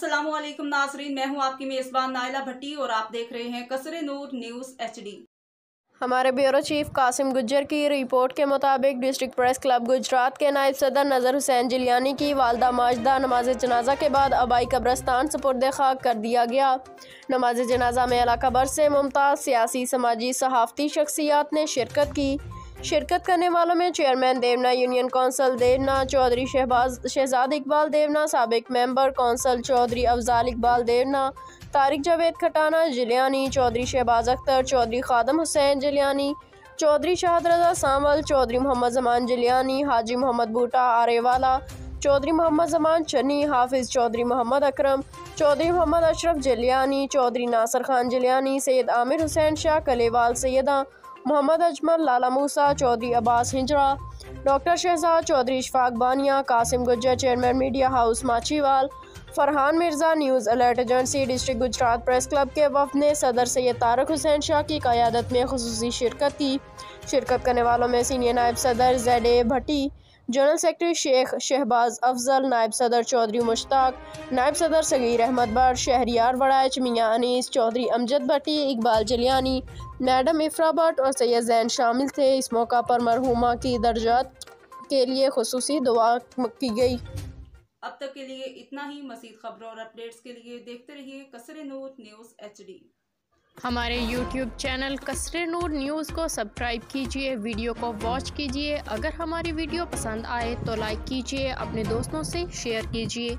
अस्सलामुअलैकुम नाजरीन, मैं हूं आपकी मेज़बान नाइला भट्टी और आप देख रहे हैं कसरे नूर न्यूज़ HD। हमारे ब्यूरो चीफ कासिम गुज्जर की रिपोर्ट के मुताबिक डिस्ट्रिक्ट प्रेस क्लब गुजरात के नायब सदर नज़र हुसैन जिलियानी की वालदा माजदा नमाज जनाजा के बाद आबाई कब्रस्तान सुपुर्द खाक कर दिया गया। नमाज जनाजा में इलाका भर से मुमताज़ सियासी, समाजी, सहाफ़ती शख्सियात ने शिरकत करने वालों में चेयरमैन देवना यूनियन कौंसल देवना चौधरी शहजाद इकबाल देवना, साबिक मेंबर कौंसल चौधरी अफजाल इकबाल देवना, तारिक जावेद खटाना जिलियानी, चौधरी शहबाज अख्तर, चौधरी खादम हुसैन जिलियानी, चौधरी शाहद रजा सामल, चौधरी मोहम्मद जमान जिलियानी, हाजी मोहम्मद बूटा आरेवाला, चौधरी मोहम्मद जमान चन्नी, हाफिज चौधरी मोहम्मद अकरम, चौधरी मोहम्मद अशरफ जिलियानी, चौधरी नासर खान जिलियानी, सैयद आमिर हुसैन शाह कलेवाल, सैयदा मोहम्मद अजमल, लाला मूसा, चौधरी अब्बास हिंजरा, डॉक्टर शहजाद चौधरी, इशफाक बानिया, Qasim Gujjar chairman media house Machiwal, Farhan Mirza news alert agency, district Gujarat press club के वफ़द ने सदर सैयद तारक हुसैन शाह की क़यादत में खुसूसी शिरकत की। शिरकत करने वालों में सीनियर नायब सदर ZA भट्टी, जनरल सेक्रेटरी शेख शहबाज अफजल, नायब सदर चौधरी मुश्ताक, नायब सदर सगीर अहमद भट्ट, शहरियार वड़ाइच मियाँ अनीस, चौधरी अमजद भट्टी, इकबाल जिलियानी, मैडम इफ्रा भट्ट और सैयद जैन शामिल थे। इस मौका पर मरहूमा की दर्जात के लिए खुसूसी दुआ की गई। अब तक के लिए इतना ही। मज़ीद खबरों और अपडेट्स के लिए देखते रहिए कसरे नूर न्यूज़ HD। हमारे YouTube चैनल कसरे नूर न्यूज़ को सब्सक्राइब कीजिए, वीडियो को वॉच कीजिए। अगर हमारी वीडियो पसंद आए तो लाइक कीजिए, अपने दोस्तों से शेयर कीजिए।